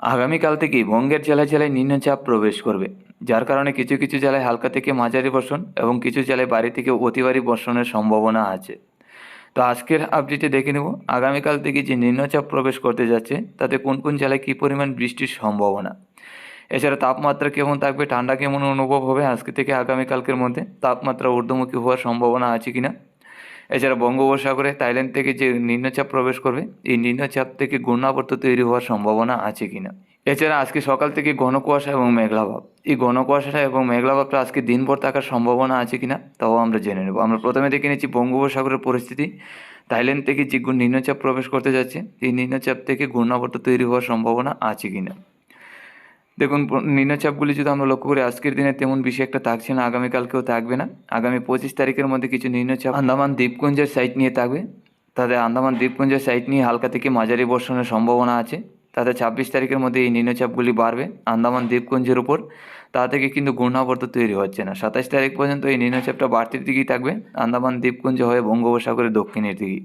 আগামীকাল থেকেই বঙ্গের জেলায় জেলায় নিম্নচাপ প্রবেশ করবে, যার কারণে কিছু কিছু জেলায় হালকা থেকে মাঝারি বর্ষণ এবং কিছু জেলায় ভারী থেকে অতি ভারী বর্ষণের সম্ভাবনা আছে। তো আজকের আপডেটে দেখে নেব আগামীকাল থেকে যে নিম্নচাপ প্রবেশ করতে যাচ্ছে তাতে কোন কোন জেলায় কী পরিমাণ বৃষ্টির সম্ভাবনা। এছাড়া তাপমাত্রা কেমন থাকবে, ঠান্ডা কেমন অনুভব হবে আজকে থেকে আগামীকালকের মধ্যে, তাপমাত্রা ঊর্ধ্বমুখী হওয়ার সম্ভাবনা আছে কিনা। এছাড়া বঙ্গোপসাগরে থাইল্যান্ড থেকে যে নিম্নচাপ প্রবেশ করবে, এই নিম্নচাপ থেকে ঘূর্ণাবর্ত তৈরি হওয়ার সম্ভাবনা আছে কিনা। এছাড়া আজকে সকাল থেকে ঘন কুয়াশা এবং মেঘলাভাব, এই ঘন কুয়াশাটা এবং মেঘলাভাবটা আজকে দিনভর থাকার সম্ভাবনা আছে কিনা তাও আমরা জেনে নেব। আমরা প্রথমে দেখে নিচ্ছি বঙ্গোপসাগরের পরিস্থিতি। থাইল্যান্ড থেকে যে নিম্নচাপ প্রবেশ করতে যাচ্ছে, এই নিম্নচাপ থেকে ঘূর্ণাবর্ত তৈরি হওয়ার সম্ভাবনা আছে কিনা। দেখুন, নিম্নচাপগুলি যদি আমরা লক্ষ্য করি আজকের দিনে তেমন বেশি একটা থাকছে না, আগামীকালকেও থাকবে না। আগামী 25 তারিখের মধ্যে কিছু নিম্নচাপ আন্দামান দ্বীপপুঞ্জের সাইড নিয়ে থাকবে, তাদের আন্দামান দ্বীপপুঞ্জের সাইড নিয়ে হালকা থেকে মাঝারি বর্ষণের সম্ভাবনা আছে। তাতে 26 তারিখের মধ্যে এই নিম্নচাপগুলি বাড়বে আন্দামান দ্বীপপুঞ্জের উপর, তা থেকে কিন্তু ঘূর্ণাবর্ত তৈরি হচ্ছে না। 27 তারিখ পর্যন্ত এই নিম্নচাপটা বাড়তির দিকেই থাকবে আন্দামান দ্বীপপুঞ্জ হয়ে বঙ্গোপসাগরের দক্ষিণের দিকে,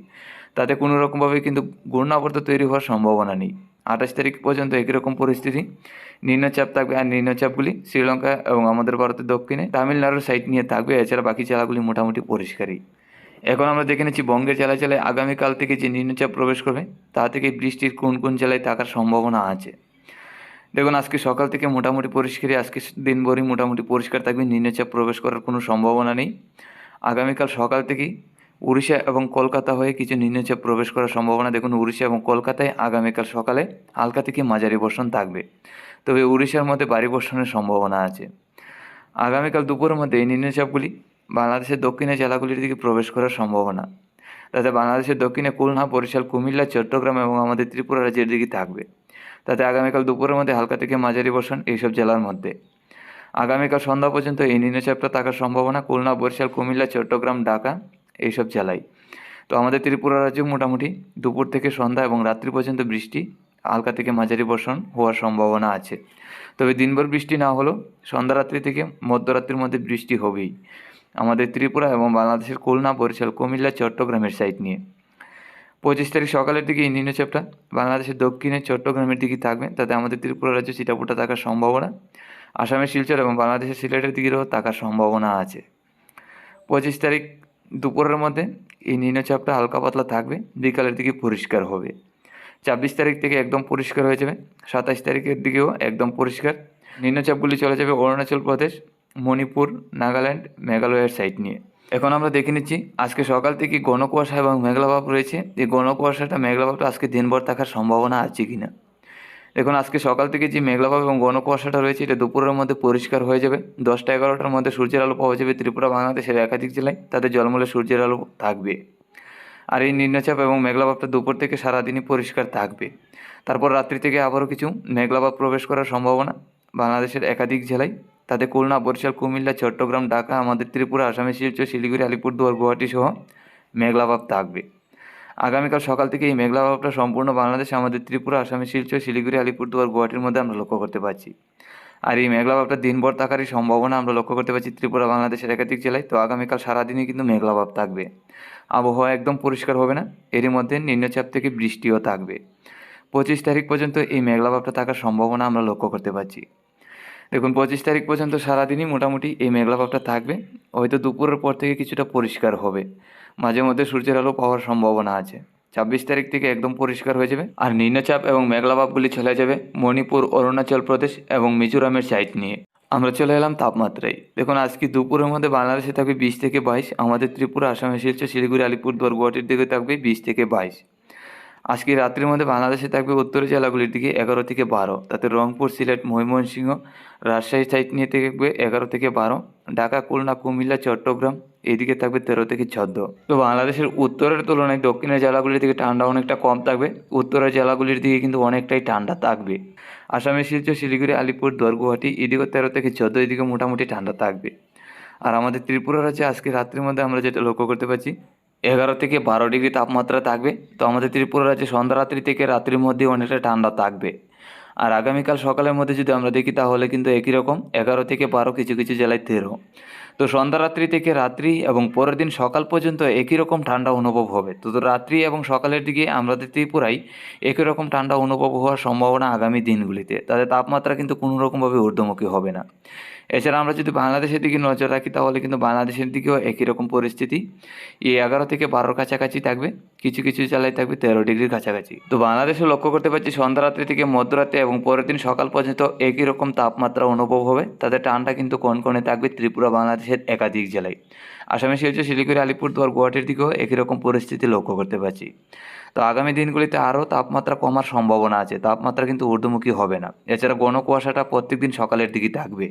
তাতে কোনো রকমভাবে কিন্তু ঘূর্ণাবর্ত তৈরি হওয়ার সম্ভাবনা নেই। 28 তারিখ পর্যন্ত একই রকম পরিস্থিতি, নিম্নচাপ থাকবে। আর নিম্নচাপগুলি শ্রীলঙ্কা এবং আমাদের ভারতের দক্ষিণে তামিলনাড়ুর সাইড নিয়ে থাকবে। এছাড়া বাকি জেলাগুলি মোটামুটি পরিষ্কারই। এখন আমরা দেখে নিচ্ছি বঙ্গের জেলায় জেলায় আগামীকাল থেকে যে নিম্নচাপ প্রবেশ করবে তা থেকে বৃষ্টির কোন কোন জেলায় থাকার সম্ভাবনা আছে। দেখুন, আজকে সকাল থেকে মোটামুটি পরিষ্কারই, আজকে দিনভরই মোটামুটি পরিষ্কার থাকবে, নিম্নচাপ প্রবেশ করার কোনো সম্ভাবনা নেই। আগামীকাল সকাল থেকেই উড়িষ্যা এবং কলকাতা হয়ে কিছু নিম্নচাপ প্রবেশ করার সম্ভাবনা। দেখুন, উড়িষ্যা এবং কলকাতায় আগামীকাল সকালে হালকা থেকে মাঝারি বর্ষণ থাকবে, তবে উড়িষ্যার মধ্যে ভারী বর্ষণের সম্ভাবনা আছে। আগামীকাল দুপুরের মধ্যে এই নিম্নচাপগুলি বাংলাদেশের দক্ষিণে জেলাগুলির দিকে প্রবেশ করার সম্ভাবনা, তাতে বাংলাদেশের দক্ষিণে খুলনা, বরিশাল, কুমিল্লা, চট্টগ্রাম এবং আমাদের ত্রিপুরা রাজ্যের দিকে থাকবে। তাতে আগামীকাল দুপুরের মধ্যে হালকা থেকে মাঝারি বর্ষণ এইসব জেলার মধ্যে। আগামীকাল সন্ধ্যা পর্যন্ত এই নিম্নচাপটা থাকার সম্ভাবনা খুলনা, বরিশাল, কুমিল্লা, চট্টগ্রাম, ঢাকা এইসব জেলায়। তো আমাদের ত্রিপুরা রাজ্যে মোটামুটি দুপুর থেকে সন্ধ্যা এবং রাত্রি পর্যন্ত বৃষ্টি, হালকা থেকে মাঝারি বর্ষণ হওয়ার সম্ভাবনা আছে। তবে দিনভর বৃষ্টি না হলেও সন্ধ্যা রাত্রি থেকে মধ্যরাত্রির মধ্যে বৃষ্টি হবেই আমাদের ত্রিপুরা এবং বাংলাদেশের খুলনা, বরিশাল, কুমিল্লা, চট্টগ্রামের সাইড নিয়ে। 25 তারিখ সকালের দিকে এই নিম্নচাপটা বাংলাদেশের দক্ষিণে চট্টগ্রামের দিকে থাকবে, তাতে আমাদের ত্রিপুরা রাজ্যে চিটাপুটা থাকার সম্ভাবনা, আসামের শিলচর এবং বাংলাদেশের সিলেটের দিকেও থাকার সম্ভাবনা আছে। 25 তারিখ দুপুরের মধ্যে এই নিম্নচাপটা হালকা পাতলা থাকবে, বিকালের দিকে পরিষ্কার হবে। 26 তারিখ থেকে একদম পরিষ্কার হয়ে যাবে, 27 তারিখের দিকেও একদম পরিষ্কার। নিম্নচাপগুলি চলে যাবে অরুণাচল প্রদেশ, মণিপুর, নাগাল্যান্ড, মেঘালয়ের সাইড নিয়ে। এখন আমরা দেখে নিচ্ছি আজকে সকাল থেকে ঘন কুয়াশা এবং মেঘলাভাব রয়েছে, এই ঘন কুয়াশাটা মেঘলাভাবটা আজকে দিনভর থাকার সম্ভাবনা আছে কিনা। দেখুন, আজকে সকাল থেকে যে মেঘলাভাব এবং ঘন কুয়াশাটা রয়েছে এটা দুপুরের মধ্যে পরিষ্কার হয়ে যাবে। 10টা-11টার মধ্যে সূর্যের আলো পাওয়া যাবে ত্রিপুরা, বাংলাদেশের একাধিক জেলায়, তাদের জলমূলে সূর্যের আলো থাকবে। আর এই নিম্নচাপ এবং মেঘলাভাবটা দুপুর থেকে সারাদিনই পরিষ্কার থাকবে। তারপর রাত্রি থেকে আবারও কিছু মেঘলাভাব প্রবেশ করার সম্ভাবনা বাংলাদেশের একাধিক জেলায়, তাতে খুলনা, বরিশাল, কুমিল্লা, চট্টগ্রাম, ঢাকা, আমাদের ত্রিপুরা, আসামের শিলচর, শিলিগুড়ি, আলিপুরদুয়ার, গুয়াহাটি সহ মেঘলাভাব থাকবে। আগামীকাল সকাল থেকে এই মেঘলাভাবটা সম্পূর্ণ বাংলাদেশে আমাদের ত্রিপুরা, আসামের শিলচর, শিলিগুড়ি, আলিপুরদুয়ার, গুয়াহাটির মধ্যে আমরা লক্ষ্য করতে পারছি। আর এই মেঘলাভাবটা দিনভর থাকারই সম্ভাবনা আমরা লক্ষ্য করতে পারছি ত্রিপুরা, বাংলাদেশের একাধিক জেলায়। তো আগামীকাল সারাদিনই কিন্তু মেঘলাভাব থাকবে, আবহাওয়া একদম পরিষ্কার হবে না, এরই মধ্যে নিম্নচাপ থেকে বৃষ্টিও থাকবে। 25 তারিখ পর্যন্ত এই মেঘলাভাবটা থাকার সম্ভাবনা আমরা লক্ষ্য করতে পারছি। দেখুন, 25 তারিখ পর্যন্ত সারাদিনই মোটামুটি এই মেঘলাভাবটা থাকবে, হয়তো দুপুরের পর থেকে কিছুটা পরিষ্কার হবে, মাঝে মধ্যে সূর্যের আলো পাওয়ার সম্ভাবনা আছে। 26 তারিখ থেকে একদম পরিষ্কার হয়ে যাবে, আর নিম্নচাপ এবং মেঘলাভাবগুলি চলে যাবে মণিপুর, অরুণাচল প্রদেশ এবং মিজোরামের সাইড নিয়ে। আমরা চলে এলাম তাপমাত্রায়। দেখুন, আজকে দুপুরের মধ্যে বাংলাদেশে থাকবে 20 থেকে 22, আমাদের ত্রিপুরা, আসামের শিলচর, শিলিগুড়ি, আলিপুরদুয়ার, গুয়াহাটির দিকে থাকবে 20 থেকে 22। আজকে রাত্রির মধ্যে বাংলাদেশে থাকবে উত্তরের জেলাগুলির দিকে 11 থেকে 12, তাতে রংপুর, সিলেট, ময়মনসিংহ, রাজশাহী সাইড নিয়ে থাকবে 11 থেকে 12, ঢাকা, খুলনা, কুমিল্লা, চট্টগ্রাম এইদিকে থাকবে 13 থেকে 14। তো বাংলাদেশের উত্তরের তুলনায় দক্ষিণের জেলাগুলির দিকে ঠান্ডা অনেকটা কম থাকবে, উত্তরের জেলাগুলির দিকে কিন্তু অনেকটাই ঠান্ডা থাকবে। আসামের শিলচর, শিলিগুড়ি, আলিপুরদুয়ার, গুয়াহাটি এদিকে 13 থেকে 14, এদিকে মোটামুটি ঠান্ডা থাকবে। আর আমাদের ত্রিপুরা রাজ্যে আজকে রাত্রির মধ্যে আমরা যেটা লক্ষ্য করতে পারছি 11 থেকে 12 ডিগ্রি তাপমাত্রা থাকবে। তো আমাদের ত্রিপুরা রাজ্যে সন্ধ্যা রাত্রি থেকে রাত্রির মধ্যে অনেকটা ঠান্ডা থাকবে। আর আগামীকাল সকালের মধ্যে যদি আমরা দেখি তাহলে কিন্তু একই রকম 11 থেকে 12, কিছু কিছু জেলায় 13। তো সন্ধ্যা রাত্রি থেকে রাত্রি এবং পরের দিন সকাল পর্যন্ত একই রকম ঠান্ডা অনুভব হবে। তো রাত্রি এবং সকালের দিকে আমাদের ত্রিপুরায় একই রকম ঠান্ডা অনুভব হওয়ার সম্ভাবনা আগামী দিনগুলিতে। তাদের তাপমাত্রা কিন্তু কোনো রকমভাবে ঊর্ধ্বমুখী হবে না। এছাড়া আমরা যদি বাংলাদেশের দিকে নজর রাখি তাহলে কিন্তু বাংলাদেশের দিকেও একই রকম পরিস্থিতি। এই 11 থেকে 12 কাছাকাছি থাকবে, কিছু কিছু জেলায় থাকবে 13 ডিগ্রির কাছাকাছি। তো বাংলাদেশে লক্ষ্য করতে পারছি সন্ধ্যা রাত্রি থেকে মধ্যরাতে এবং পরের দিন সকাল পর্যন্ত একই রকম তাপমাত্রা অনুভব হবে। তাদের টানটা কিন্তু কনকনে থাকবে ত্রিপুরা বাংলাদেশের একাধিক জেলায়। আসামে শিলচর, শিলিগুড়ি, আলিপুরদুয়ার, গুয়াহাটির দিকেও একই রকম পরিস্থিতি লক্ষ্য করতে পারছি। তো আগামী দিনগুলিতে আরও তাপমাত্রা কমার সম্ভাবনা আছে, তাপমাত্রা কিন্তু ঊর্ধ্বমুখী হবে না। এছাড়া ঘন কুয়াশাটা প্রত্যেক দিন সকালের দিকে থাকবে।